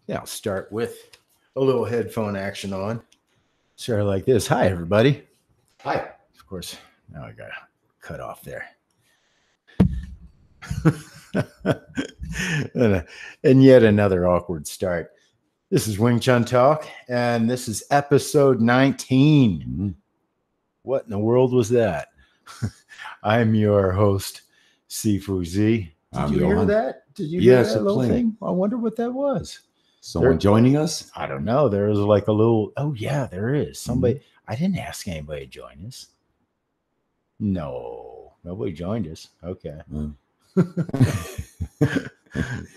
Yeah, I'll start with a little headphone action on. Start like this. Hi, everybody. Hi. Of course, now I got to cut off there. and yet another awkward start. This is Wing Chun Talk, and this is episode 19. Mm-hmm. What in the world was that? I'm your host, Sifu Z. Did you hear that? Did you hear that little thing? I wonder what that was. Someone joining us? I don't know. There was like a little, oh yeah, there is. Somebody, I didn't ask anybody to join us. No, nobody joined us. Okay. That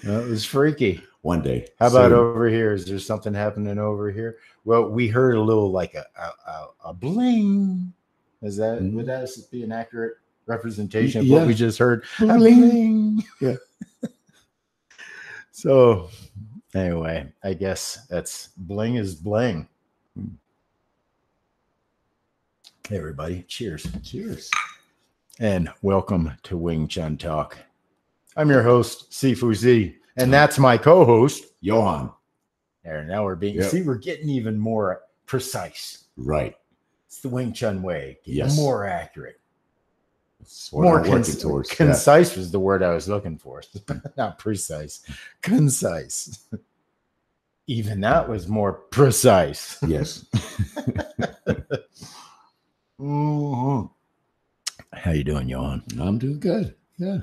was freaky. One day. How about over here? Is there something happening over here? Well, we heard a little like a bling. Is that, would that be an accurate representation of what we just heard? Bling. A bling. Yeah. So anyway, I guess that's bling is bling. Hey, everybody. Cheers. Cheers. And welcome to Wing Chun Talk. I'm your host, Sifu Z, and that's my co-host, Johan. There, now we're being, see, we're getting even more precise. Right. It's the Wing Chun way. Yes. More accurate. That's what I'm working towards. Concise was the word I was looking for. Not precise. Concise. Even that was more precise. Yes. Mm-hmm. How you doing, Johan? I'm doing good. Yeah.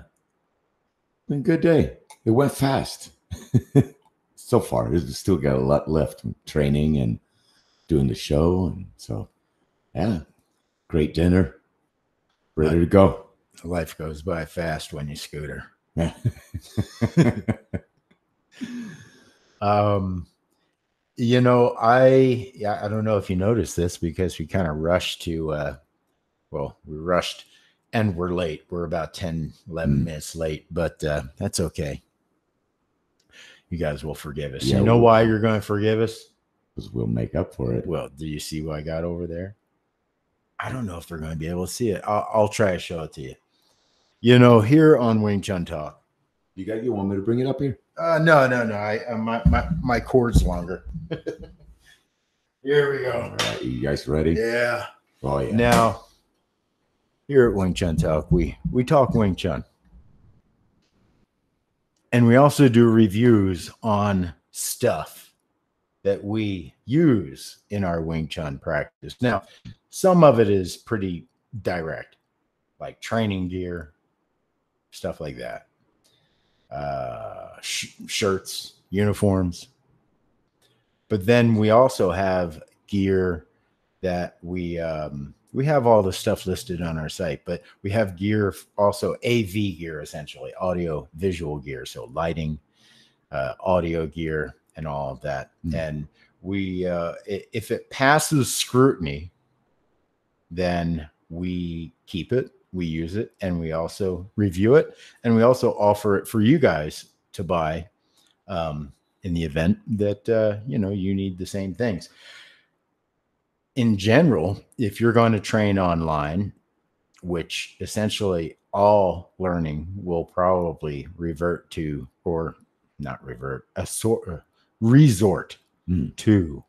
Been a good day. It went fast. So far, we've still got a lot left. Training and doing the show. And so, yeah. Great dinner. Ready to go. Life goes by fast when you scooter. You know, I don't know if you noticed this because we kind of rushed to, we rushed and we're late. We're about 10, 11 minutes late, but that's okay. You guys will forgive us. Yeah, you know why you're going to forgive us? Because we'll make up for it. Well, do you see what I got over there? I don't know if they're going to be able to see it. I'll try to show it to you. You know, here on Wing Chun Talk. You want me to bring it up here? No. My cord's longer. Here we go. All right, you guys ready? Yeah. Oh yeah. Now, here at Wing Chun Talk, we talk Wing Chun, and we also do reviews on stuff that we use in our Wing Chun practice. Now, some of it is pretty direct, like training gear, stuff like that. Shirts, uniforms. But then we also have gear that we have all the stuff listed on our site, but we have gear, also AV gear, essentially audio visual gear. So lighting, audio gear, and all of that. And we, if it passes scrutiny, then we keep it, we use it, and we also review it, and we also offer it for you guys to buy in the event that you need the same things. In general, if you're going to train online, which essentially all learning will probably revert to, or not revert, resort to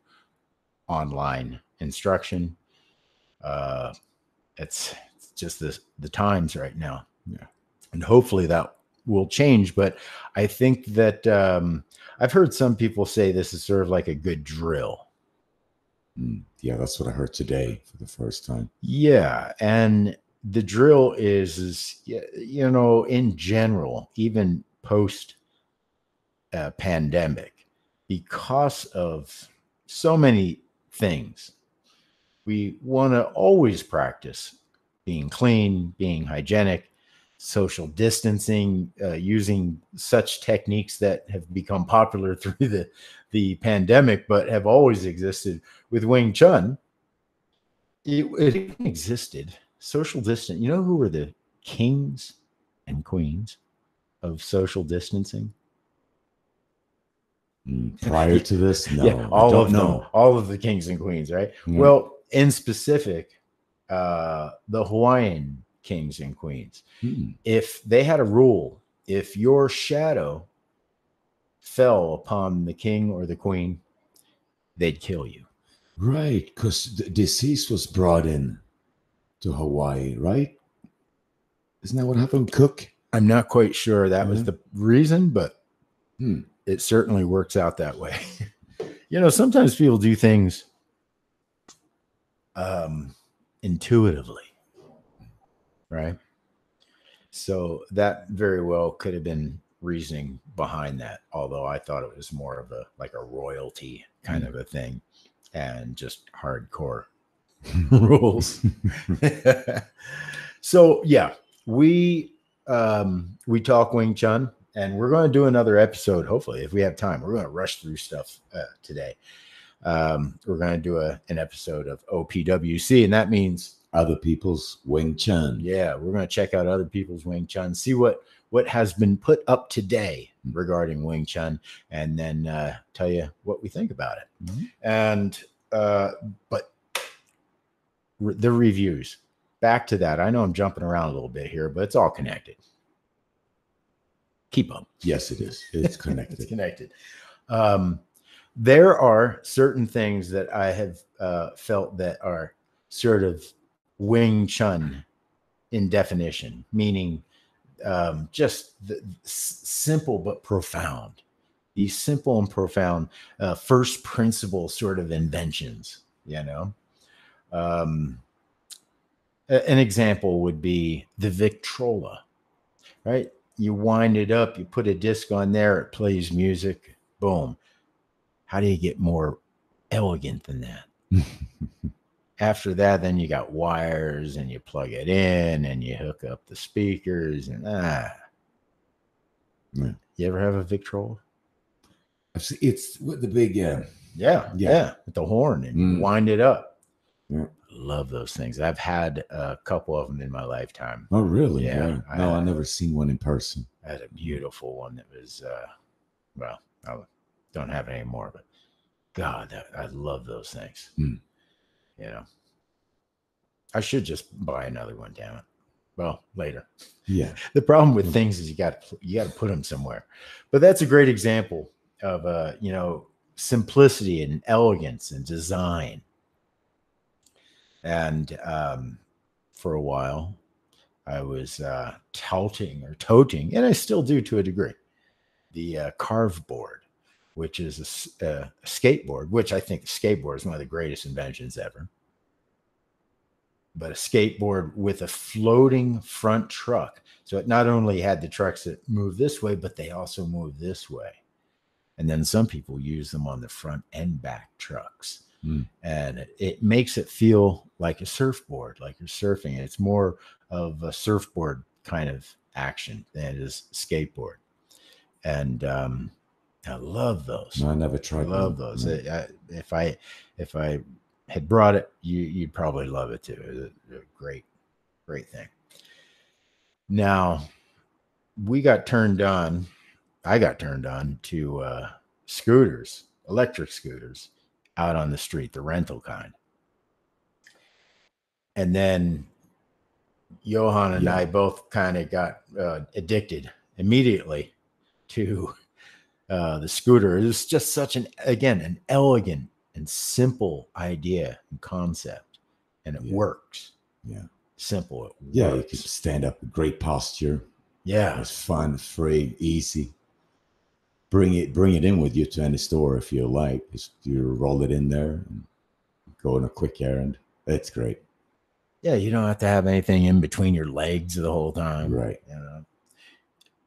online instruction. It's just the times right now. Yeah. And hopefully that will change. But I think that I've heard some people say this is sort of like a good drill. Yeah, that's what I heard today for the first time. Yeah. And the drill is in general, even post pandemic, because of so many things, we want to always practice being clean, being hygienic, social distancing, using such techniques that have become popular through the pandemic, but have always existed with Wing Chun. It existed. Social distance. You know who were the kings and queens of social distancing? Prior to this? No. Yeah, all of the kings and queens, right? Well, in specific, the Hawaiian kings and queens. If they had a rule, if your shadow fell upon the king or the queen, they'd kill you. Right, because the disease was brought in to Hawaii, right? Isn't that what happened? Cook? I'm not quite sure that was the reason, but it certainly works out that way. Sometimes people do things intuitively, right? So that very well could have been reasoning behind that, although I thought it was more of a royalty kind of a thing and just hardcore rules. So yeah, we talk Wing Chun, and we're going to do another episode, hopefully, if we have time. We're going to rush through stuff today. We're going to do an episode of OPWC, and that means other people's Wing Chun. Yeah, we're going to check out other people's Wing Chun, see what has been put up today regarding Wing Chun, and then tell you what we think about it. And but the reviews, back to that. I know I'm jumping around a little bit here, but it's all connected. Keep up. Yes, it is. It's connected. It's connected. There are certain things that I have felt that are sort of Wing Chun in definition, meaning just simple but profound. These simple and profound first principle sort of inventions, An example would be the Victrola, right? You wind it up, you put a disc on there, it plays music, boom. How do you get more elegant than that? After that, then you got wires and you plug it in and you hook up the speakers and You ever have a Victrola? It's with the big with the horn and you wind it up. Yeah. Love those things. I've had a couple of them in my lifetime. Oh, really? Yeah. No, I've never seen one in person. I had a beautiful one that was, I don't have it anymore, but God, I love those things. I should just buy another one, damn it. Well, later. Yeah. The problem with things is you got to put them somewhere. But that's a great example of simplicity and elegance and design. And for a while, I was toting, and I still do to a degree, the carve board, which is a skateboard, which I think the skateboard is one of the greatest inventions ever. But a skateboard with a floating front truck. So it not only had the trucks that move this way, but they also move this way. And then some people use them on the front and back trucks. And it makes it feel like a surfboard, like you're surfing. It's more of a surfboard kind of action than it is skateboard. And I love those. No, I never tried. I love those. If I had brought it, you'd probably love it too. It's a great thing. Now, I got turned on to scooters, electric scooters, out on the street, the rental kind. And then Johan and I both kind of got addicted immediately to the scooter. It was just such an elegant and simple idea and concept, and it works. Yeah, simple. It works. Yeah, you could stand up, great posture. Yeah, it's fun, free, easy. Bring it in with you to any store if you like. Just you roll it in there and go on a quick errand. It's great. Yeah, you don't have to have anything in between your legs the whole time. Right.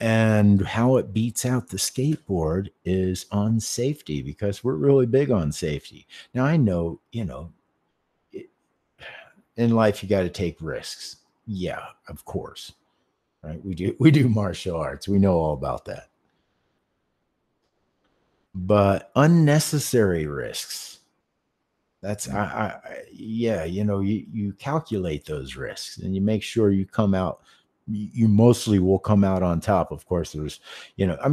And how it beats out the skateboard is on safety, because we're really big on safety. Now, I know, in life, you got to take risks. Yeah, of course. Right. We do martial arts. We know all about that. But unnecessary risks, that's, you calculate those risks and you make sure you come out. You mostly will come out on top. Of course, there's,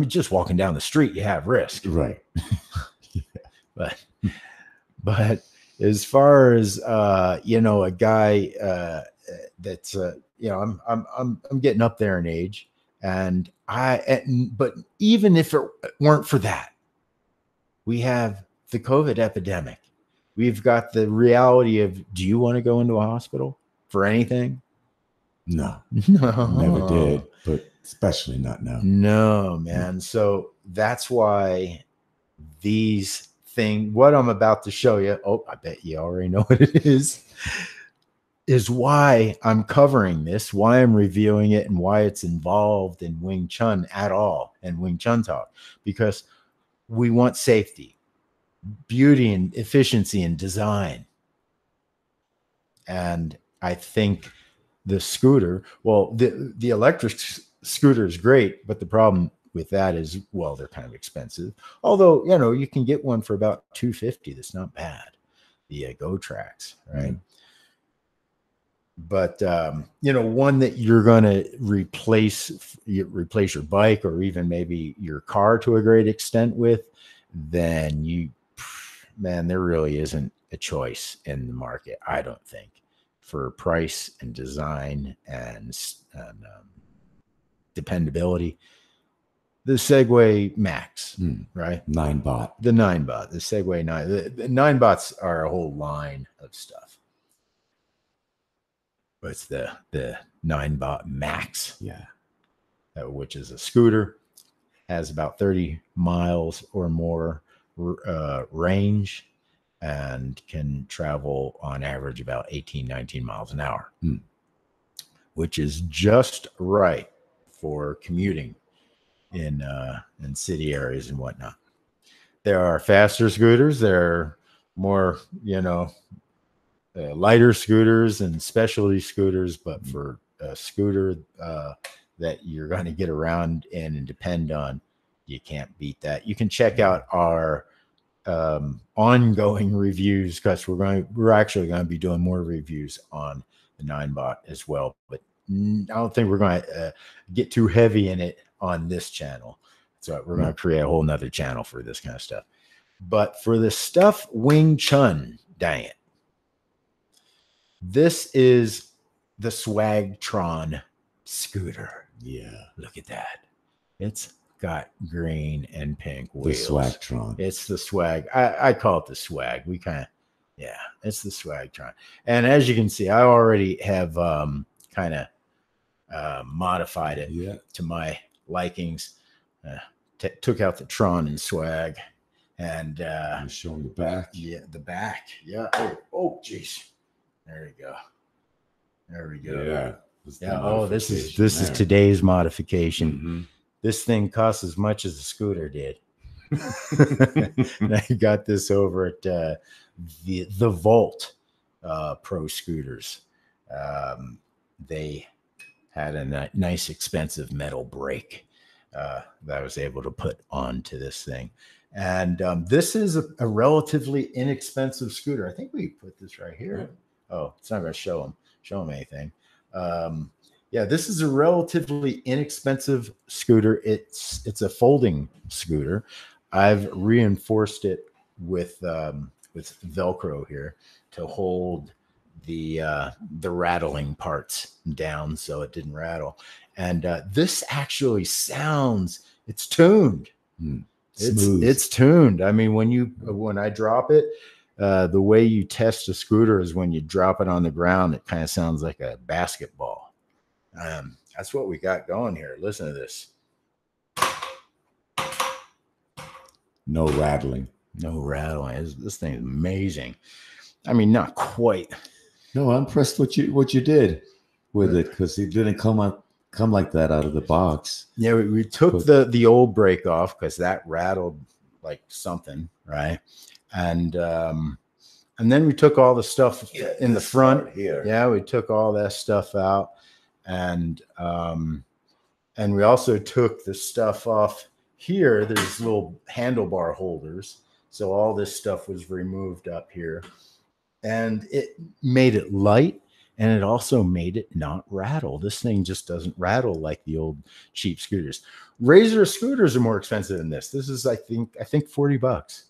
just walking down the street, you have risk. Right. But as far as, a guy that's, I'm getting up there in age, and But even if it weren't for that, we have the COVID epidemic. We've got the reality of, do you want to go into a hospital for anything? No, No, never did, but especially not now. No, man. So that's why what I'm about to show you, I bet you already know what it is why I'm covering this, why I'm reviewing it, and why it's involved in Wing Chun at all and Wing Chun talk. Because we want safety, beauty, and efficiency and design. And I think the scooter, well, the electric scooter is great, but the problem with that is, well, they're kind of expensive. Although, you can get one for about $250. That's not bad. The Go Tracks, right? Mm-hmm. But one that you're going to replace your bike or even maybe your car to a great extent with, then there really isn't a choice in the market, I don't think, for price and design and dependability. The Segway Max, right? Ninebot. The Ninebot, the Segway 9. The Ninebots are a whole line of stuff. But it's the Ninebot Max, which is a scooter, has about 30 miles or more range, and can travel on average about 18, 19 miles an hour, which is just right for commuting in city areas and whatnot. There are faster scooters. There are more, lighter scooters and specialty scooters, but for a scooter that you're going to get around in and depend on, you can't beat that. You can check out our ongoing reviews, because we're actually going to be doing more reviews on the Ninebot as well, but I don't think we're going to get too heavy in it on this channel. So we're going to create a whole nother channel for this kind of stuff. But for the stuff Wing Chun, dang it, this is the Swagtron scooter. Yeah, look at that. It's got green and pink wheels. The Swagtron. It's the swag. I call it the swag. It's the Swagtron. And as you can see, I already have kind of modified it to my likings. Took out the Tron and swag, and showing the back. Yeah, the back. Yeah. Oh, geez. There we go. Yeah. This is today's modification. Mm-hmm. This thing costs as much as the scooter did. And I got this over at the Volt Pro Scooters. They had a nice expensive metal brake that I was able to put onto this thing. And this is a relatively inexpensive scooter. I think we put this right here. Yeah. Oh, it's not going to show them anything. This is a relatively inexpensive scooter. It's a folding scooter. I've reinforced it with Velcro here to hold the rattling parts down so it didn't rattle. And this actually sounds, it's tuned. It's tuned. I mean, when I drop it, the way you test a scooter is when you drop it on the ground, it kind of sounds like a basketball. That's what we got going here. Listen to this. No rattling. This thing is amazing. I mean, not quite. No, I'm impressed what you did with it, because it didn't come like that out of the box. Yeah, we took the old brake off because that rattled like something, right? And then we took all the stuff in the front here. Yeah, we took all that stuff out, and we also took the stuff off here. There's little handlebar holders, so all this stuff was removed up here, and it made it light, and it also made it not rattle. This thing just doesn't rattle like the old cheap scooters. Razor scooters are more expensive than this. This is I think $40.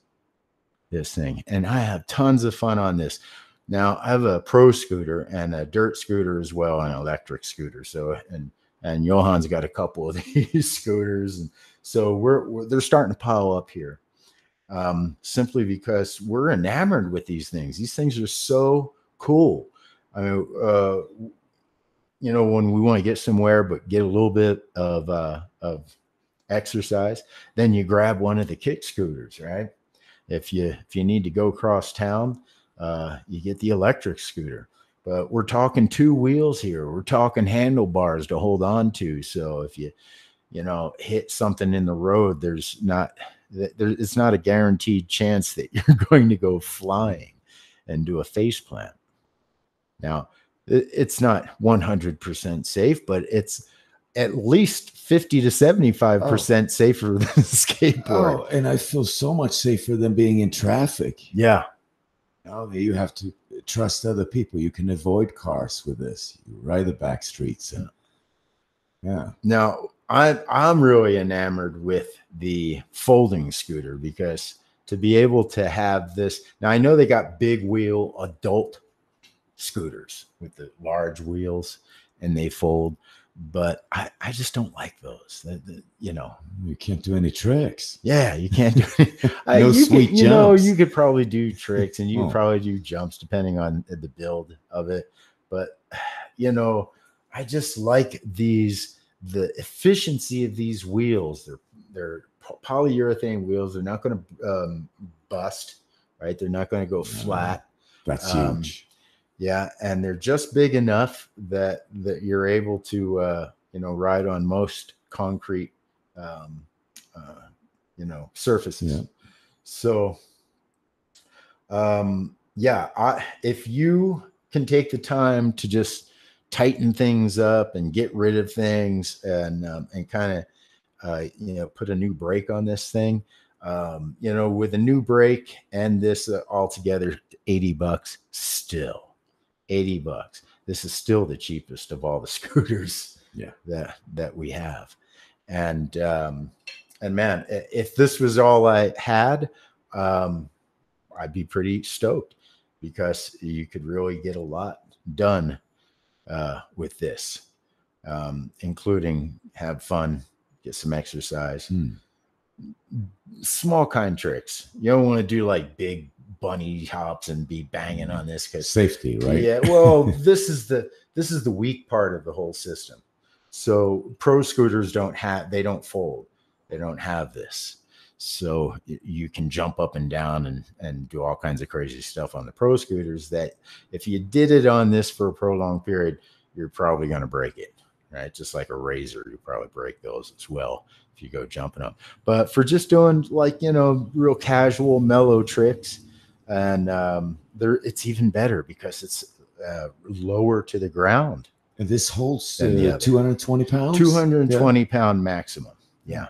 This thing, and I have tons of fun on this. Now I have a pro scooter and a dirt scooter as well, an electric scooter. So and and Johan's got a couple of these scooters, and so they're starting to pile up here, simply because we're enamored with these things. These things are so cool. I mean, you know, when we want to get somewhere but get a little bit of exercise, then you grab one of the kick scooters, right? If you need to go across town, you get the electric scooter. But we're talking 2 wheels here. We're talking handlebars to hold on to. So if you hit something in the road, it's not a guaranteed chance that you're going to go flying and do a face plant. Now, it's not 100% safe, but it's at least 50 to 75% safer than a skateboard. Oh, and I feel so much safer than being in traffic. Yeah. Oh, you have to trust other people. You can avoid cars with this. You ride the back streets. And, yeah. Now, I'm really enamored with the folding scooter, because to be able to have this. Now, I know they got big wheel adult scooters with the large wheels and they fold, but I just don't like those. You can't do any tricks. Yeah, you can't do it. No sweet jumps. You know, you could probably do tricks and you could probably do jumps depending on the build of it. But, you know, I just like the efficiency of these wheels. They're polyurethane wheels. They're not going to bust, right? They're not going to go flat. That's huge. Yeah, and they're just big enough that you're able to ride on most concrete surfaces. Yeah. So if you can take the time to just tighten things up and get rid of things and kind of put a new brake on this thing, with a new brake and this altogether, $80 still. $80. This is still the cheapest of all the scooters that we have. And man, if this was all I had, I'd be pretty stoked, because you could really get a lot done with this, including have fun, get some exercise, small kind tricks. You don't want to do like big bunny hops and be banging on this, because safety, right? Yeah. Well, this is the weak part of the whole system. So pro scooters don't fold. They don't have this. So you can jump up and down and do all kinds of crazy stuff on the pro scooters that if you did it on this for a prolonged period, you're probably going to break it, right? Just like a razor, you probably break those as well if you go jumping up. But for just doing real casual, mellow tricks, and it's even better because it's lower to the ground. And this holds 220 pounds? 220 pound maximum. Yeah.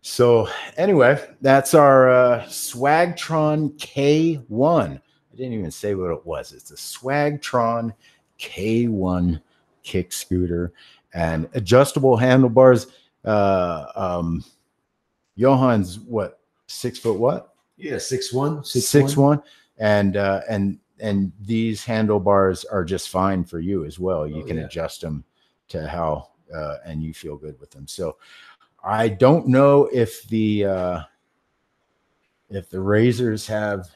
So anyway, that's our Swagtron K1. I didn't even say what it was. It's a Swagtron K1 kick scooter and adjustable handlebars. Johan's what, 6 foot what? Yeah, 6'1". 6'1". And these handlebars are just fine for you as well. You can adjust them to how and you feel good with them. So I don't know if the razors have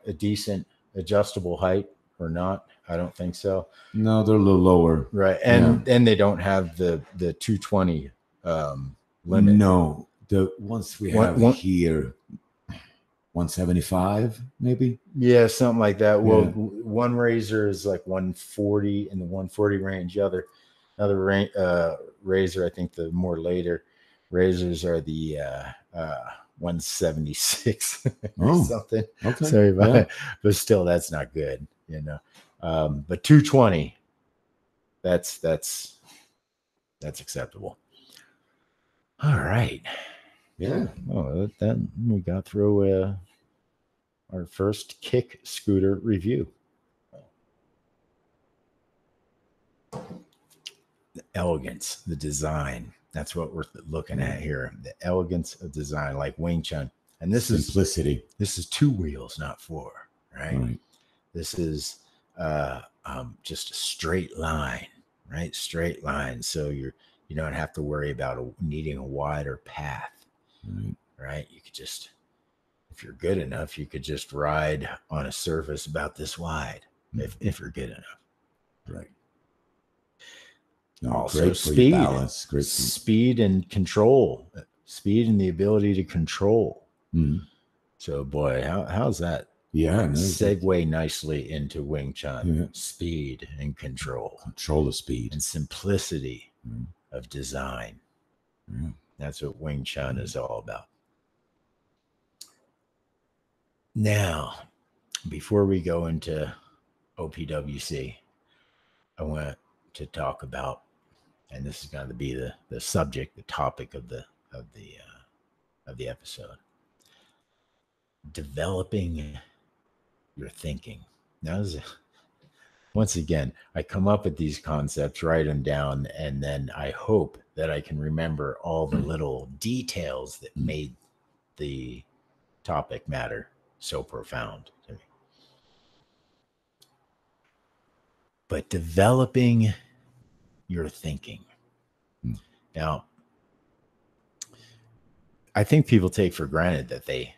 a decent adjustable height or not. I don't think so. No, they're a little lower. Right. And they don't have the 220 limit. No. The ones we have here, 175 maybe. Yeah, something like that. Well, one razor is like 140 in the 140 range. The other razor, I think the more later razors are the 176 or something. Okay. Sorry about it. But still, that's not good, but 220, that's acceptable. All right. Yeah. Oh, then we got through our first kick scooter review. The elegance, the design. That's what we're looking at here. The elegance of design, like Wing Chun. And this simplicity. This is 2 wheels, not 4, right? This is just a straight line. right? Straight lines. So you don't have to worry about needing a wider path, right? You could just, if you're good enough, you could just ride on a surface about this wide, if you're good enough. Right. No, Also, great for speed, your balance. Great for speed and control, speed and the ability to control. So, boy, how's that? Yeah, segue nicely into Wing Chun. Yeah. Speed and control. Control the speed. And simplicity of design. Yeah. That's what Wing Chun is all about. Now, before we go into OPWC, I want to talk about, and this is going to be the subject, the topic of the episode. Developing your thinking. Now, once again, I come up with these concepts, write them down, and then I hope that I can remember all the little details that made the topic matter so profound to me. But developing your thinking. Now, I think people take for granted that they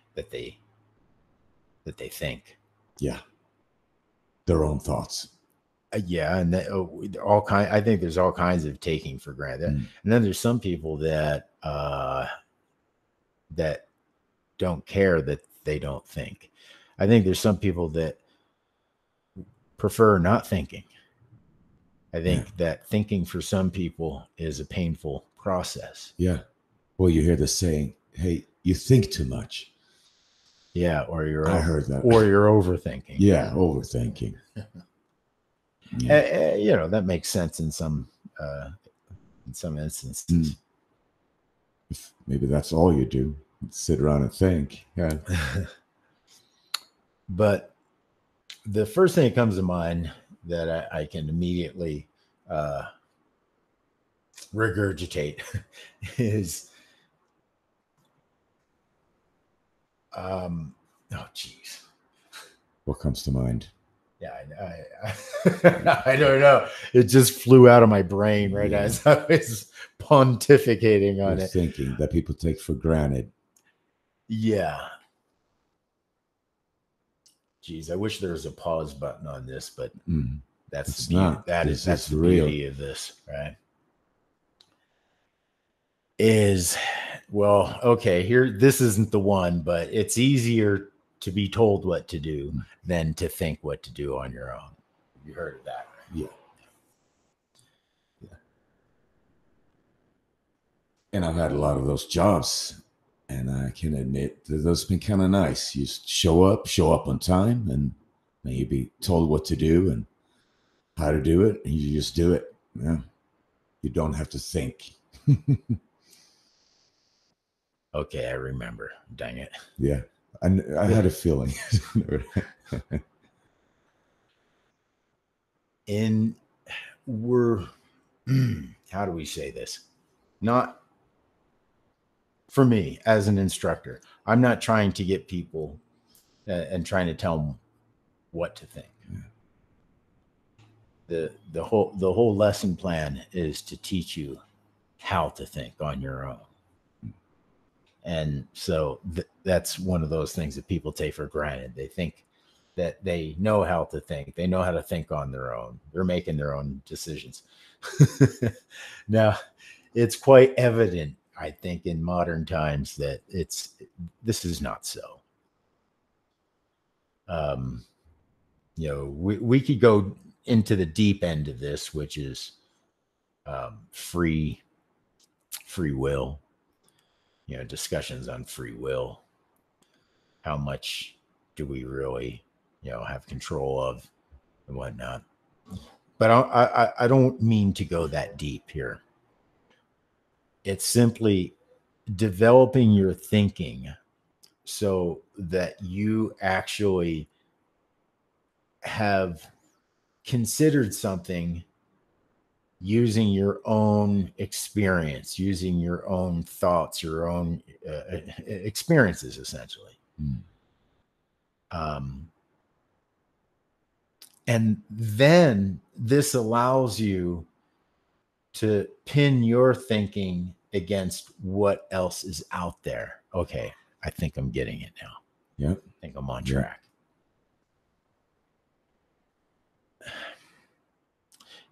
think. Yeah. Their own thoughts. Yeah, and I think there's all kinds of taking for granted, and then there's some people that that don't care that they don't think. I think there's some people that prefer not thinking. I think that thinking for some people is a painful process. Yeah. Well, you hear the saying, "Hey, you think too much." Yeah, or I heard that. Or you're overthinking. Yeah, overthinking. That makes sense in some instances. If maybe that's all you do, sit around and think. Yeah. But the first thing that comes to mind that I can immediately regurgitate is oh geez. What comes to mind? Yeah, I don't know. It just flew out of my brain as I was pontificating on it. Thinking that people take for granted. Yeah. Geez, I wish there was a pause button on this, but that's the beauty. That's the beauty of this, right? Okay, this isn't the one, but it's easier to be told what to do than to think what to do on your own. You heard of that, right? Yeah. And I've had a lot of those jobs, and I can admit that those have been kind of nice. You show up on time, and then you be told what to do and how to do it, and you just do it. Yeah. You don't have to think. Okay, I remember. Dang it. Yeah. I had a feeling. How do we say this? Not for me as an instructor. I'm not trying to get people and trying to tell them what to think. Yeah. The whole lesson plan is to teach you how to think on your own. And so that's one of those things that people take for granted. They think that they know how to think. They know how to think on their own. They're making their own decisions. Now, it's quite evident, I think, in modern times that this is not so. We could go into the deep end of this, which is free will. Discussions on free will. How much do we really, have control of and whatnot? But I don't mean to go that deep here. It's simply developing your thinking so that you actually have considered something using your own experience, using your own thoughts, your own experiences, essentially. And then this allows you to pin your thinking against what else is out there. Okay, I think I'm getting it now. Yeah. I think I'm on track.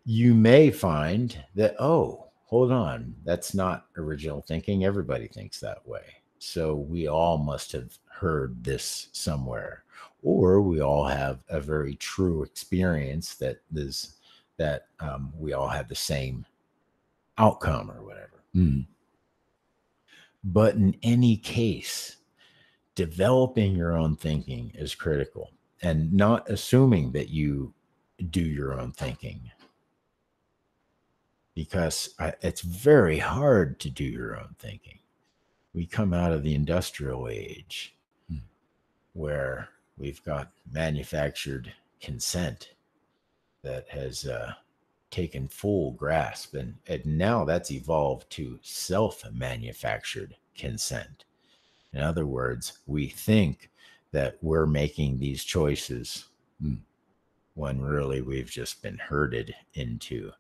You may find that, oh, hold on, that's not original thinking. Everybody thinks that way. So we all must have heard this somewhere, or we all have a very true experience that we all have the same outcome or whatever. Mm. But in any case, developing your own thinking is critical, and not assuming that you do your own thinking, because it's very hard to do your own thinking. We come out of the industrial age where we've got manufactured consent that has taken full grasp, and now that's evolved to self-manufactured consent. In other words, we think that we're making these choices when really we've just been herded into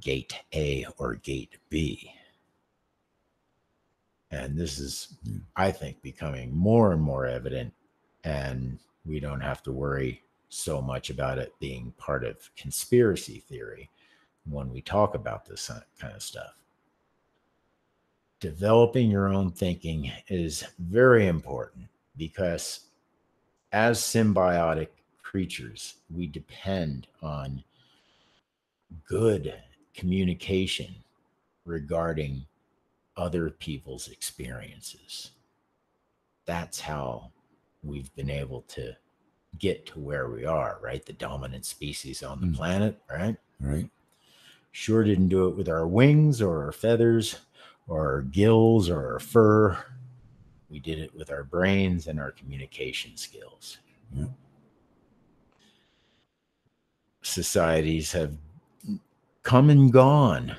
gate A or gate B. And this is, I think, becoming more and more evident, and we don't have to worry so much about it being part of conspiracy theory when we talk about this kind of stuff. Developing your own thinking is very important, because as symbiotic creatures, we depend on good communication regarding other people's experiences. That's how we've been able to get to where we are, right? The dominant species on the planet, right? Right. Sure didn't do it with our wings or our feathers or our gills or our fur. We did it with our brains and our communication skills. Yeah. Societies have come and gone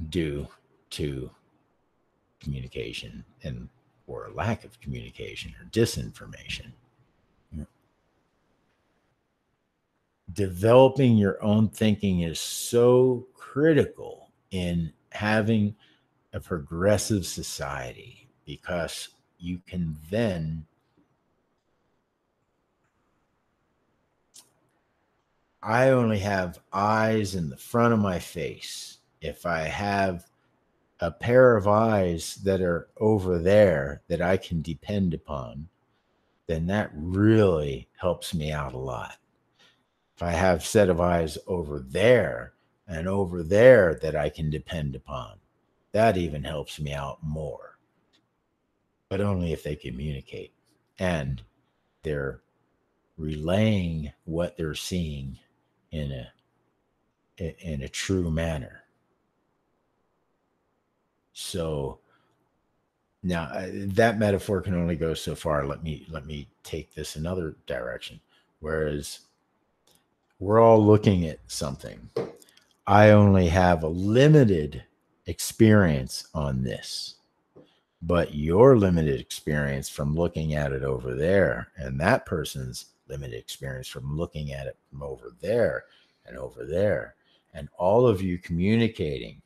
due to communication and or lack of communication or disinformation. Yeah. Developing your own thinking is so critical in having a progressive society, because you can then I only have eyes in the front of my face. If I have a pair of eyes that are over there that I can depend upon, then that really helps me out a lot. If I have a set of eyes over there and over there that I can depend upon, that even helps me out more. But only if they communicate and they're relaying what they're seeing in a true manner. So now that metaphor can only go so far. Let me take this another direction. Whereas we're all looking at something, I only have a limited experience on this, but your limited experience from looking at it over there, and that person's limited experience from looking at it from over there, and all of you communicating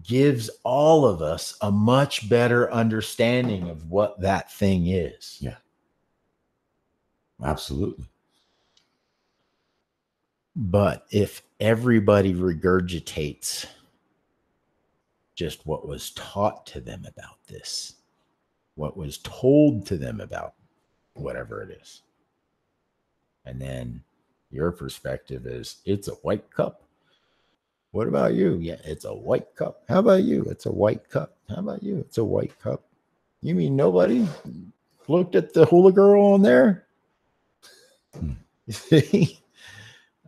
gives all of us a much better understanding of what that thing is. Yeah. Absolutely. But if everybody regurgitates just what was taught to them about this, what was told to them about whatever it is, and then your perspective is, it's a white cup. What about you? Yeah, it's a white cup. How about you? It's a white cup. How about you? It's a white cup. You mean nobody looked at the hula girl on there? See?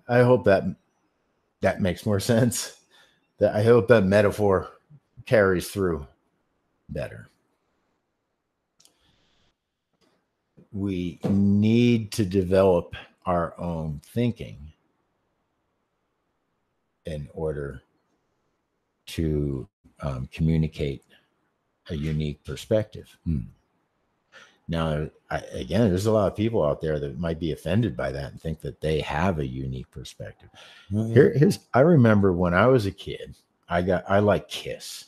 I hope that makes more sense. I hope that metaphor carries through better. We need to develop our own thinking in order to communicate a unique perspective. Now, again, there's a lot of people out there that might be offended by that and think that they have a unique perspective. Oh, yeah. I remember when I was a kid, I like Kiss.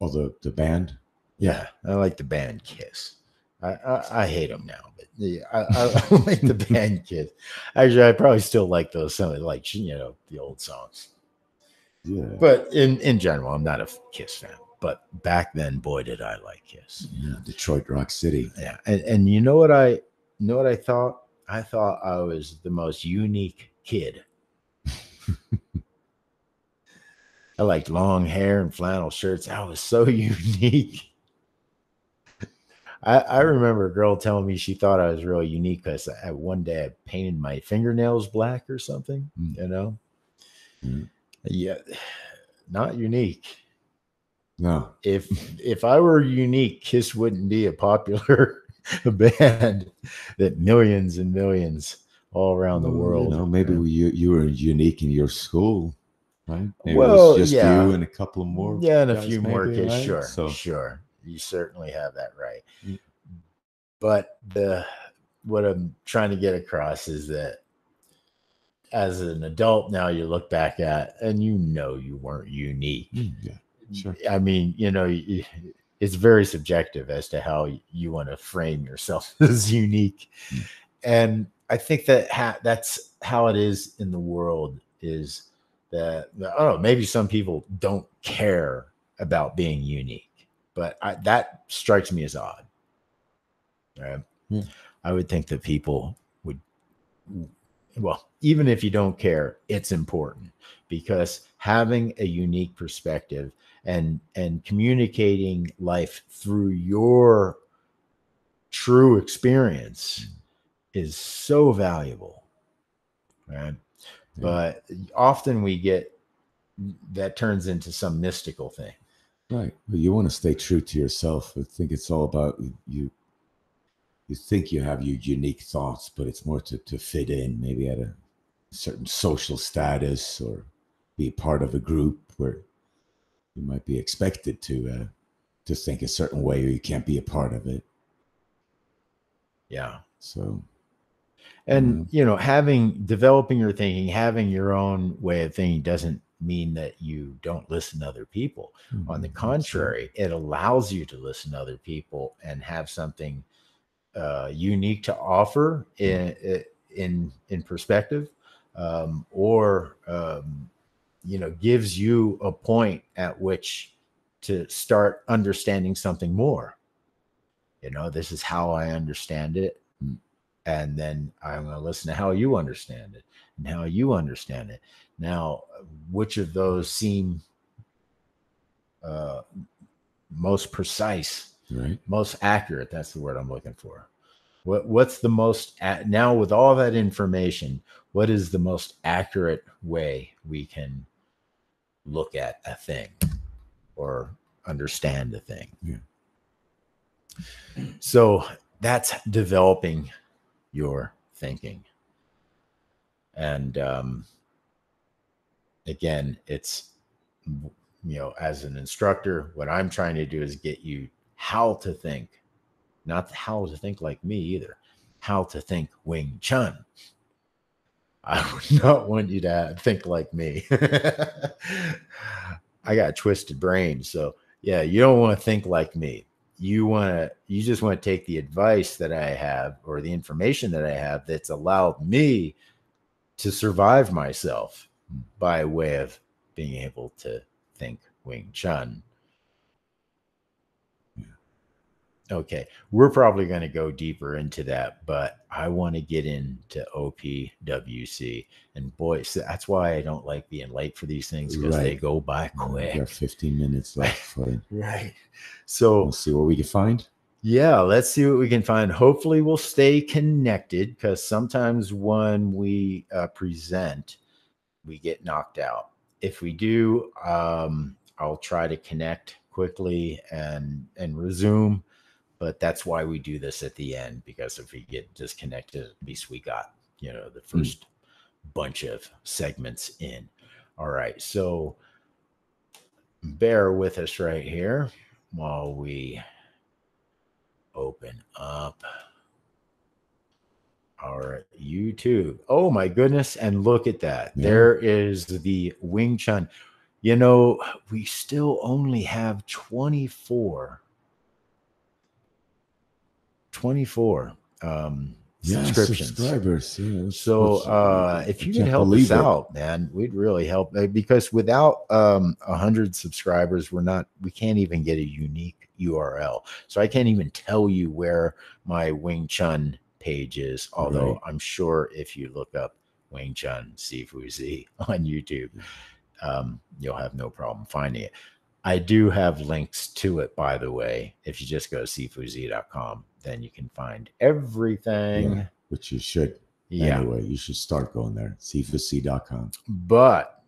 Oh, the band. Yeah, I like the band Kiss. I hate them now, but yeah, I like the band Kiss. Actually, I probably still like those some like the old songs. Yeah. But in general, I'm not a Kiss fan. But back then, boy, did I like Kiss. Yeah, Detroit Rock City. Yeah, and you know what I thought? I thought I was the most unique kid. I liked long hair and flannel shirts. I was so unique. I remember a girl telling me she thought I was really unique because one day I painted my fingernails black or something, Yeah, not unique. No. If I were unique, Kiss wouldn't be a popular band that millions and millions all around the world. Maybe you were unique in your school, right? Maybe it Well, was just yeah. you and a couple of more. Yeah, and a guys, few more maybe, kids. right? Sure, sure. You certainly have that right. Yeah. But what I'm trying to get across is that as an adult now, you look back at and you weren't unique. Yeah, sure. I mean, it's very subjective as to how you want to frame yourself as unique. And I think that that's how it is in the world, is that, I don't know, maybe some people don't care about being unique, but that strikes me as odd. Right? Yeah. I would think that people would, well, even if you don't care, it's important, because having a unique perspective and communicating life through your true experience is so valuable, right? Yeah. But often we get that turns into some mystical thing, right? But you want to stay true to yourself. I think it's all about you. You think you have your unique thoughts, but it's more to fit in, maybe at a certain social status or be part of a group where you might be expected to think a certain way, or you can't be a part of it. Yeah. So, and developing your thinking, having your own way of thinking doesn't mean that you don't listen to other people. On the contrary, it allows you to listen to other people and have something unique to offer in perspective, or gives you a point at which to start understanding something more. This is how I understand it, and then I'm going to listen to how you understand it and how you understand it. Now, which of those seem most precise, right? Most accurate? That's the word I'm looking for. What's the most, now with all that information, what is the most accurate way we can look at a thing or understand a thing? Yeah. So that's developing your thinking. And again, it's, as an instructor, what I'm trying to do is get you how to think, not how to think like me either, how to think Wing Chun. I would not want you to think like me. I got a twisted brain. So yeah, you don't want to think like me. You just want to take the advice that I have, or the information that I have that's allowed me to survive myself by way of being able to think Wing Chun. Okay, we're probably going to go deeper into that, but I want to get into OPWC. And boy, so that's why I don't like being late for these things, because they go by quick. We got 15 minutes left for it. Right. So we'll see what we can find. Yeah, let's see what we can find. Hopefully we'll stay connected, because sometimes when we present, we get knocked out. If we do, I'll try to connect quickly and resume. But that's why we do this at the end, because if we get disconnected, at least we got, the first bunch of segments in. All right. So bear with us right here while we open up our YouTube. Oh my goodness. And look at that. Yeah. There is the Wing Chun. You know, we still only have 24 subscriptions. Subscribers. Yeah, So if you could help us out, man, we'd really help, because without 100 subscribers, we can't even get a unique URL. So I can't even tell you where my Wing Chun page is, although Right. I'm sure if you look up Wing Chun Sifu Z on YouTube, you'll have no problem finding it. I do have links to it, by the way. If you just go to sifuz.com, then you can find everything. Yeah, which you should. Yeah. Anyway, you should start going there. sifuz.com. But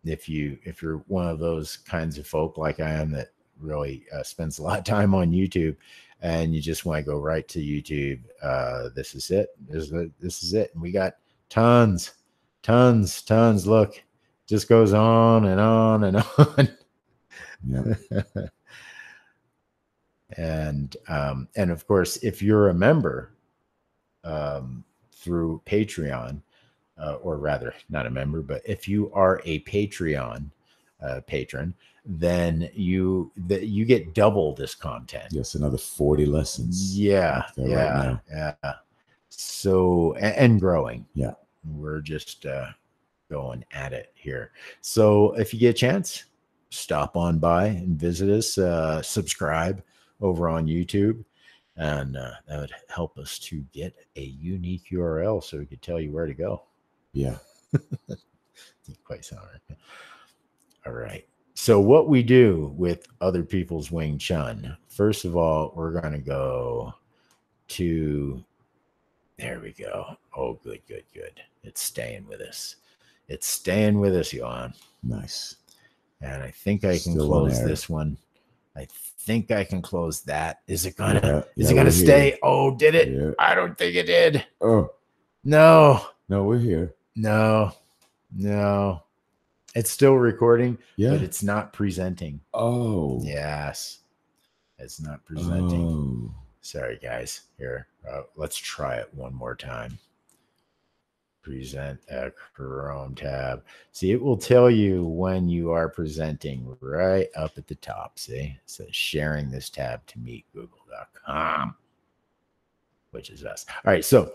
if you're one of those kinds of folk like I am that really spends a lot of time on YouTube, and you just want to go right to YouTube, this is it. This is it. And we got tons. Look, just goes on and on and on. Yeah. And of course, if you're a member through Patreon, or rather not a member, but if you are a Patreon patron, then you get double this content. Yes, another 40 lessons. Yeah, right now. Yeah. So and growing. Yeah, we're just going at it here. So if you get a chance, stop on by and visit us. Subscribe over on YouTube, and that would help us to get a unique URL so we could tell you where to go. Yeah. Didn't quite sound right. All right. So what we do with other people's Wing Chun, first of all, we're going to go to, there we go. Oh, good. It's staying with us. It's staying with us, Johan. Nice. And I think I can close this one. I think I can close that. Is it gonna stay? Here. Oh, did it? Yeah. I don't think it did. Oh. No, we're here. No. It's still recording, but it's not presenting. Oh. Yes. It's not presenting. Oh. Sorry, guys. Here, let's try it one more time. Present a Chrome tab. See, it will tell you when you are presenting right up at the top. See, it says sharing this tab to meet google.com, which is us. All right. So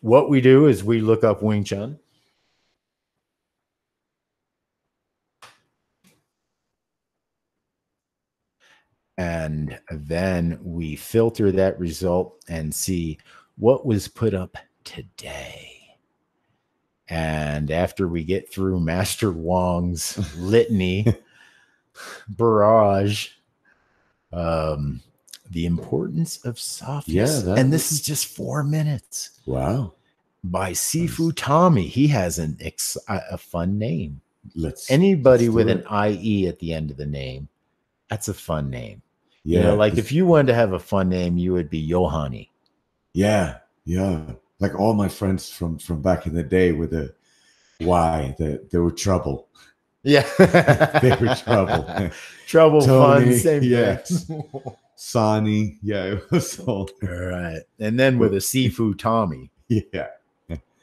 what we do is we look up Wing Chun. And then we filter that result and see what was put up today. And after we get through Master Wong's litany, barrage, the importance of softness. Yeah, and this is just 4 minutes. Wow. By Sifu Tommy. He has a fun name. Anybody with an IE at the end of the name, that's a fun name. Yeah. You know, like if you wanted to have a fun name, you would be Yohani. Yeah. Like all my friends from back in the day with the Y, they were trouble. Yeah. They were trouble. Trouble, Tony, fun, same yes. Sonny. Yeah, it was all right. And then with a Sifu Tommy. Yeah.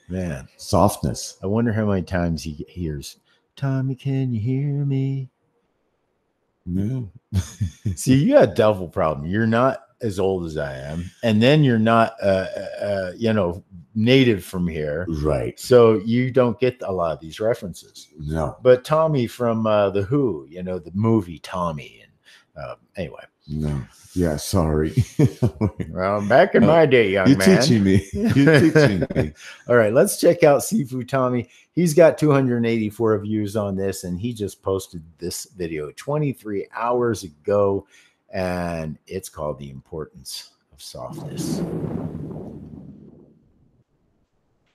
Man. Softness. I wonder how many times he hears, Tommy, can you hear me? No. See, you got a double problem. You're not as old as I am, and then you're not native from here, right? So you don't get a lot of these references. No. But Tommy from the Who, the movie Tommy, and anyway. No. Yeah, sorry. Well, back in my day, young man. You're teaching me. All right, let's check out Sifu Tommy. He's got 284 views on this, and he just posted this video 23 hours ago, and it's called The Importance of Softness.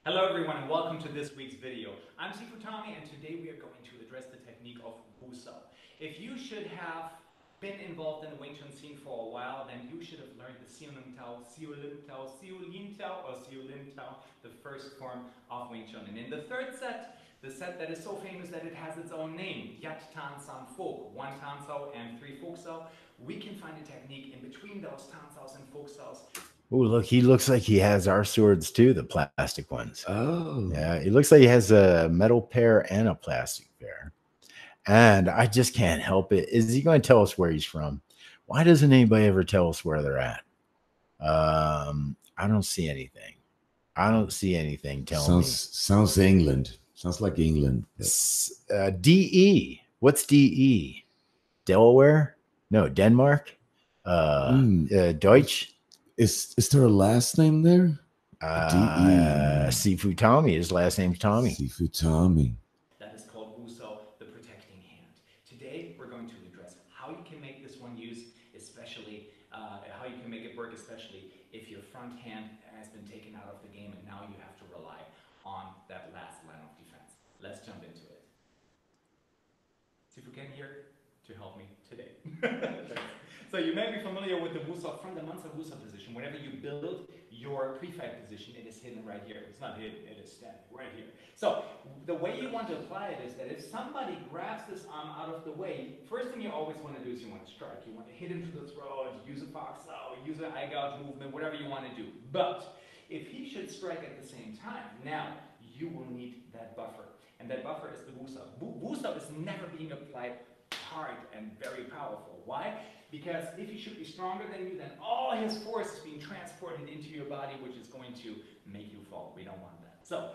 Hello everyone, and welcome to this week's video. I'm Sifu Tommy, and today we are going to address the technique of Wuso. If you should have been involved in the Wing Chun scene for a while, then you should have learned the Siu Lim Tao, Siu Lim Tao, Siu Lin Tao, or Siu Lim Tao, the first form of Wing Chun. And in the third set, the set that is so famous that it has its own name, Yat Tan San Fok, 1 Tan Sao and 3 Fok Sao, we can find a technique in between those Tan Saos and Folk Saos. Oh, look, he looks like he has our swords too, the plastic ones. Oh. Yeah, it looks like he has a metal pair and a plastic pair. And I just can't help it. Is he going to tell us where he's from? Why doesn't anybody ever tell us where they're at? I don't see anything. I don't see anything telling me. Sounds England. Sounds like England. DE. What's DE? Delaware? No, Denmark? Deutsch? Is there a last name there? DE. Sifu Tommy. His last name's Tommy. Sifu Tommy. That is called Wuso, the protecting hand. Today, we're going to address how you can make this one use, especially how you can make it work, especially if your front hand has been taken out of the game and now you have to rely on that last line of defense. Let's jump into it. Sifu Ken here to help me today. So you may be familiar with the Wuso from the Mansa Wuso position. Whenever you build your pre-fight position, it is hidden right here. It's not hidden, it is standing right here. So the way you want to apply it is that if somebody grabs this arm out of the way, first thing you always want to do is you want to strike. You want to hit him to the throat, use a box out, use an eye gouge movement, whatever you want to do. But if he should strike at the same time, now you will need that buffer. And that buffer is the Wuso. Wuso is never being applied hard and very powerful. Why? Because if he should be stronger than you, then all his force is being transported into your body, which is going to make you fall. We don't want that. So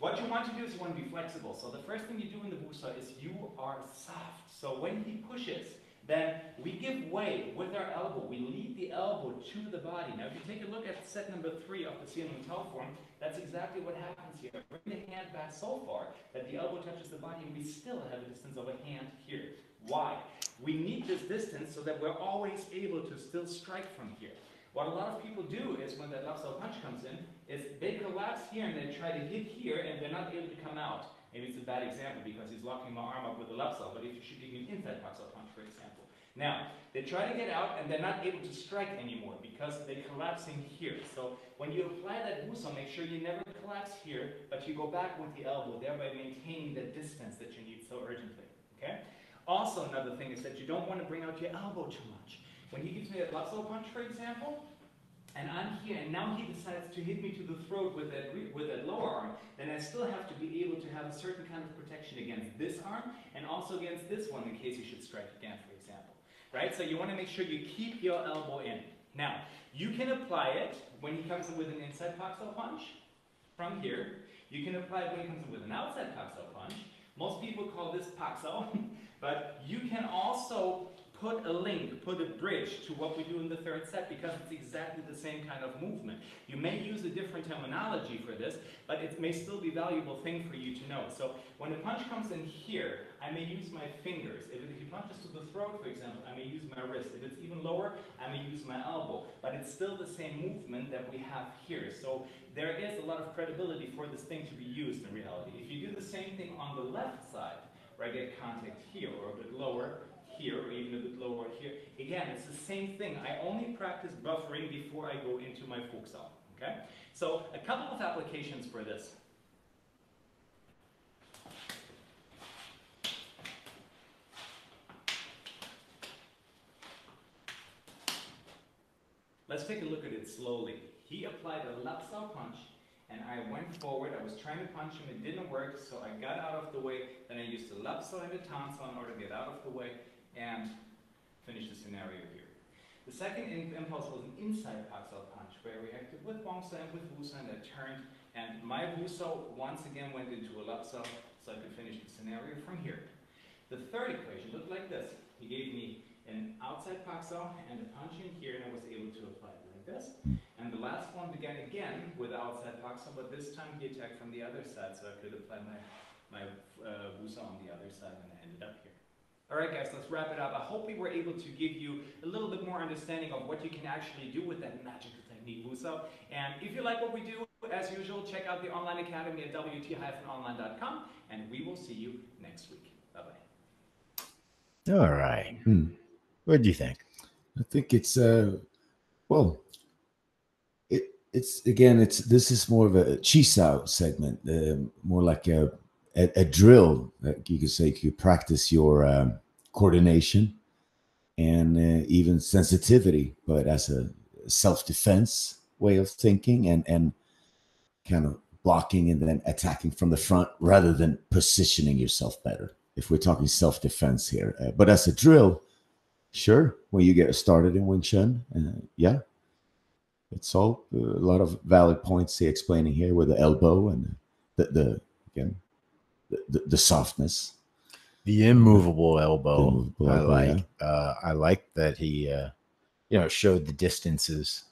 what you want to do is you want to be flexible. So the first thing you do in the Wuso is you are soft. So when he pushes, then we give way with our elbow. We lead the elbow to the body. Now, if you take a look at set number 3 of the ceiling tell form, that's exactly what happens here. Bring the hand back so far that the elbow touches the body, and we still have a distance of a hand here. Why? We need this distance so that we're always able to still strike from here. What a lot of people do is when that left side punch comes in, is they collapse here and they try to hit here and they're not able to come out. Maybe it's a bad example because he's locking my arm up with the left side, but if you should give me an inside box punch, for example. Now, they try to get out and they're not able to strike anymore because they're collapsing here. So when you apply that Wuso, make sure you never collapse here, but you go back with the elbow, thereby maintaining the distance that you need so urgently. Okay? Also, another thing is that you don't want to bring out your elbow too much. When he gives me that left side punch, for example, and I'm here, and now he decides to hit me to the throat with that lower arm, then I still have to be able to have a certain kind of protection against this arm, and also against this one in case he should strike again, for example. Right? So you want to make sure you keep your elbow in. Now, you can apply it when he comes in with an inside Paxel punch, from here. You can apply it when he comes in with an outside Paxel punch. Most people call this Paxel, but you can also put a link, put a bridge to what we do in the third set because it's exactly the same kind of movement. You may use a different terminology for this, but it may still be a valuable thing for you to know. So when a punch comes in here, I may use my fingers. If he punches to the throat, for example, I may use my wrist. If it's even lower, I may use my elbow. But it's still the same movement that we have here. So there is a lot of credibility for this thing to be used in reality. If you do the same thing on the left side, where I get contact here or a bit lower, here, or even a bit lower here. Again, it's the same thing. I only practice buffering before I go into my Fuchsal. Okay? So, a couple of applications for this. Let's take a look at it slowly. He applied a lapsal punch, and I went forward. I was trying to punch him. It didn't work, so I got out of the way. Then I used the lapsal and the tansal in order to get out of the way and finish the scenario here. The second impulse was an inside Paxel punch where I reacted with Wongsa and with Wusa and I turned, and my Wusa once again went into a lapsal so I could finish the scenario from here. The third equation looked like this. He gave me an outside Paxel and a punch in here, and I was able to apply it like this. And the last one began again with the outside Paxel, but this time he attacked from the other side so I could apply my Wusa on the other side, and I ended up here. Alright guys, let's wrap it up. I hope we were able to give you a little bit more understanding of what you can actually do with that magical technique, Wusa. And if you like what we do, as usual, check out the online academy at wt-online.com, and we will see you next week. Bye-bye. All right. What do you think? I think it's well, this is more of a Chi Sao segment, more like a drill. You could say you practice your coordination and even sensitivity, but as a self-defense way of thinking, and kind of blocking and then attacking from the front rather than positioning yourself better. If we're talking self-defense here, but as a drill, sure, when you get started in Wing Chun, yeah, it's all a lot of valid points he explaining here with the elbow and the again the softness, The immovable elbow. The immovable elbow, I like that he showed the distances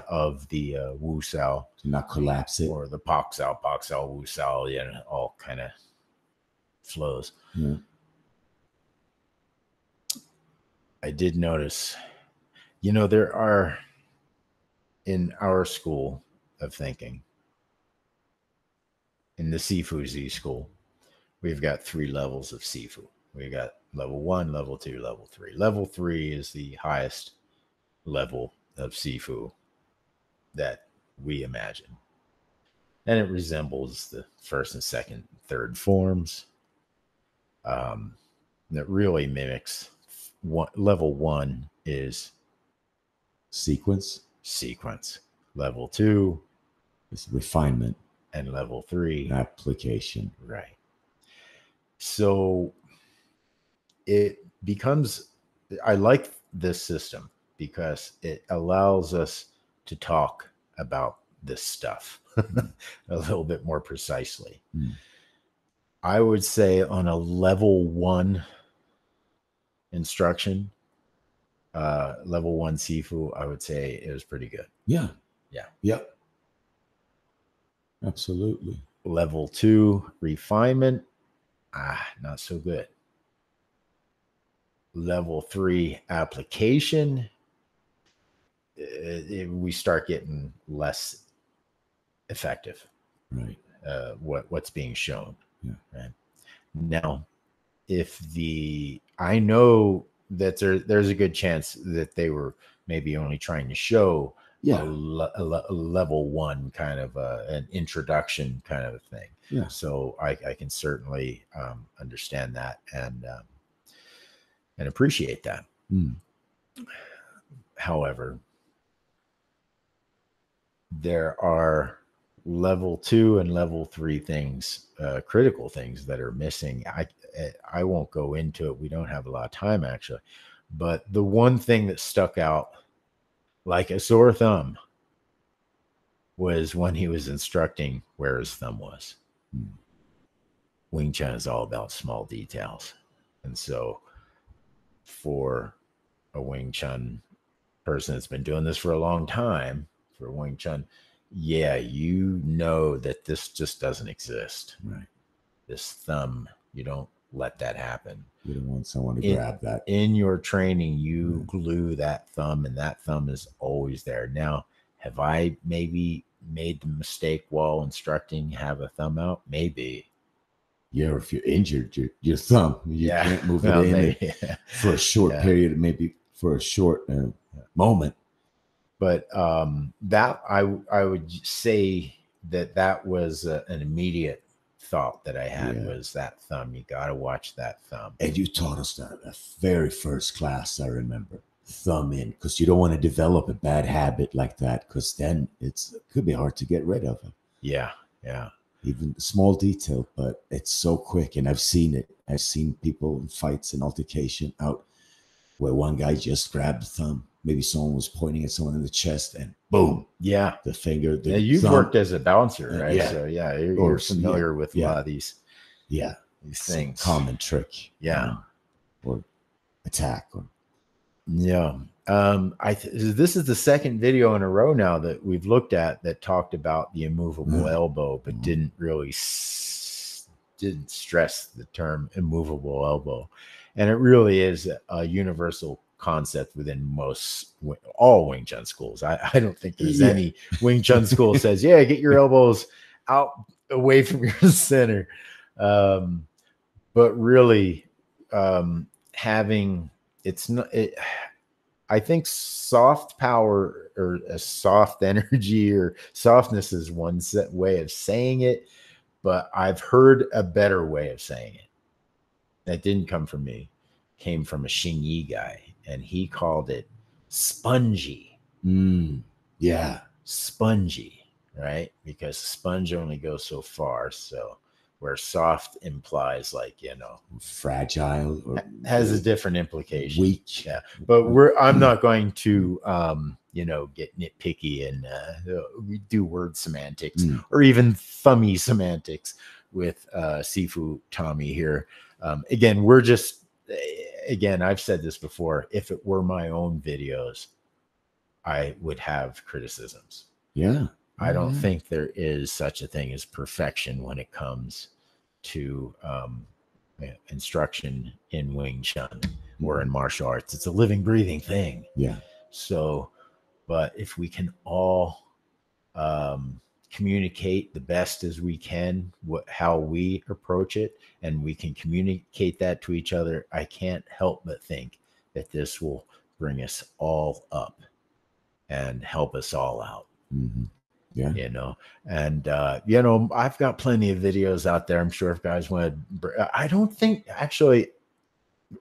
of the Wu Sao to not collapse it, or the Pak Sao, Wu Sao, all kind of flows. Yeah. I did notice, there are, in our school of thinking, in the Sifu Z school, we've got 3 levels of Sifu. We got level 1, level 2, level 3. Level 3 is the highest level of Sifu that we imagine. And it resembles the first and second, third forms. That really mimics level 1 is sequence. Level 2 is refinement. And level 3 application. Right. So it becomes, I like this system because it allows us to talk about this stuff a little bit more precisely. I would say on a level 1 instruction, level 1 Sifu, I would say it was pretty good. Yeah. Yep. Absolutely. Level 2 refinement, not so good. Level 3 application, we start getting less effective. Right. What's being shown. Yeah. Right. Now, I know that there's a good chance that they were maybe only trying to show a level 1 kind of an introduction kind of a thing. Yeah. So I can certainly understand that and appreciate that. However, there are level 2 and level 3 things, critical things that are missing. I won't go into it. We don't have a lot of time actually, but the one thing that stuck out like a sore thumb was when he was instructing where his thumb was. Wing Chun is all about small details. And so for a Wing Chun person that's been doing this for a long time, for Wing Chun, that this just doesn't exist. Right. This thumb, you don't let that happen. You don't want someone to grab that. In your training, you glue that thumb, and that thumb is always there. Now, have I maybe made the mistake while instructing, have a thumb out? Maybe. Yeah, if you're injured, your thumb, you can't move it in for a short period, maybe for a short moment. But that I would say that was an immediate thought that I had was that thumb. You got to watch that thumb. And you taught us that the very first class, I remember, thumb in, because you don't want to develop a bad habit like that, because then it could be hard to get rid of it. Yeah. Even small detail, but it's so quick. And I've seen it. I've seen people in fights and altercation out where one guy just grabbed the thumb. Maybe someone was pointing at someone in the chest and boom. Yeah. The finger. You've thumb. Worked as a bouncer, right? Yeah. So you're familiar with a lot of these. Yeah. These things. Common trick. Yeah. Or attack. This is the second video in a row now that we've looked at that talked about the immovable elbow, but didn't stress the term immovable elbow. And it really is a universal concept within all Wing Chun schools. I don't think there's any Wing Chun school says, get your elbows out away from your center. But really having I think soft power or a soft energy or softness is one way of saying it, but I've heard a better way of saying it. That didn't come from me. It came from a Xingyi guy. and he called it spongy. Yeah. Spongy, right? Because sponge only goes so far. So where soft implies like, you know, fragile, or has a different implication. Weak. Yeah. But I'm not going to, you know, get nitpicky and we do word semantics or even thummy semantics with Sifu Tommy here. Again, we're just, again, I've said this before. If it were my own videos, I would have criticisms. Yeah. I don't think there is such a thing as perfection when it comes to instruction in Wing Chun or in martial arts. It's a living, breathing thing. Yeah. So, but if we can all communicate the best as we can, how we approach it, and we can communicate that to each other, I can't help but think that this will bring us all up and help us all out. Yeah. You know, and you know, I've got plenty of videos out there. I'm sure if guys want to, I don't think actually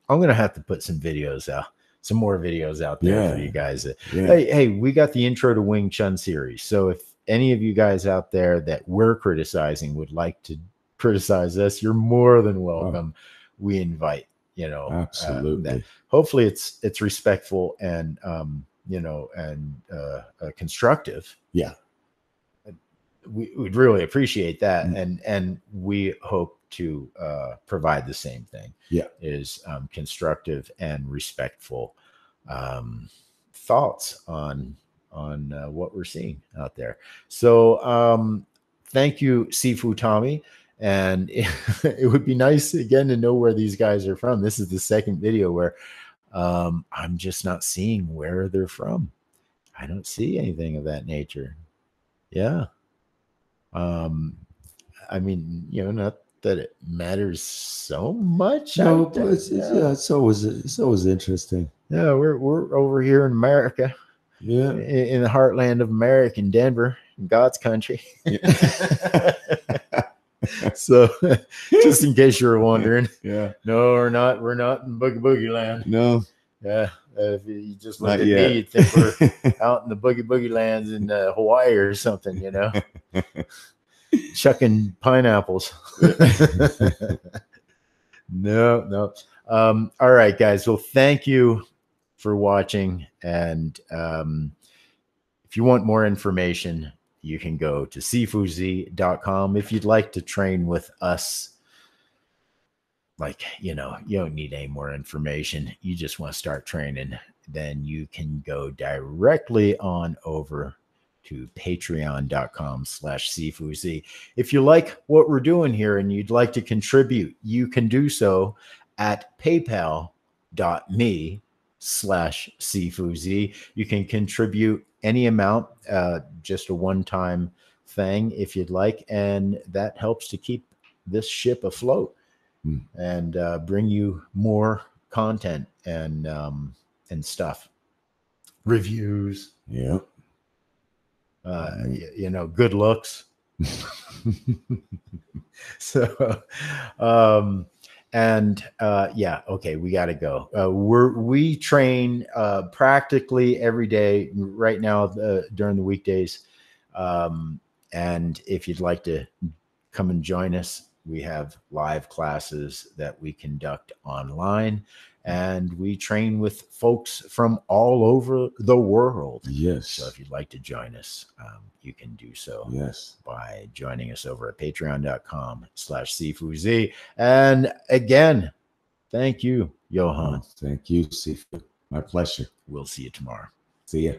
I'm gonna have to put some videos out, some more videos out there for you guys. Hey, we got the Intro to Wing Chun series. So if any of you guys out there that we're criticizing would like to criticize us, you're more than welcome. We invite, you know, absolutely. Hopefully it's respectful and you know, and constructive. Yeah. We'd really appreciate that. And we hope to provide the same thing. Yeah. Is constructive and respectful thoughts on what we're seeing out there. So thank you, Sifu Tommy. And it would be nice again to know where these guys are from. This is the second video where I'm just not seeing where they're from. I don't see anything of that nature. Yeah. I mean, you know, not that it matters so much. No, but it's always interesting. Yeah, we're over here in America. Yeah. In the heartland of America, in Denver, in God's country. Yeah. So just in case you were wondering. Yeah. No, we're not in Boogie land. No. Yeah. If you just look at me, you'd think we're out in the Boogie lands in Hawaii or something, you know, chucking pineapples. No. All right, guys. Well, thank you for watching. And if you want more information, you can go to sifuz.com. If you'd like to train with us, like, you know, you don't need any more information. You just want to start training, then you can go directly on over to patreon.com/SifuZ. If you like what we're doing here and you'd like to contribute, you can do so at paypal.me/SifuZ. You can contribute any amount, just a one-time thing if you'd like, and that helps to keep this ship afloat and bring you more content and stuff, reviews. Yeah. You know, good looks. So, yeah, okay, we got to go. We train practically every day right now during the weekdays. And if you'd like to come and join us, we have live classes that we conduct online, and we train with folks from all over the world. Yes. So if you'd like to join us, you can do so. Yes. By joining us over at patreon.com/SifuZ. And again, thank you, Johan. Thank you, Sifu. My pleasure. We'll see you tomorrow. See ya.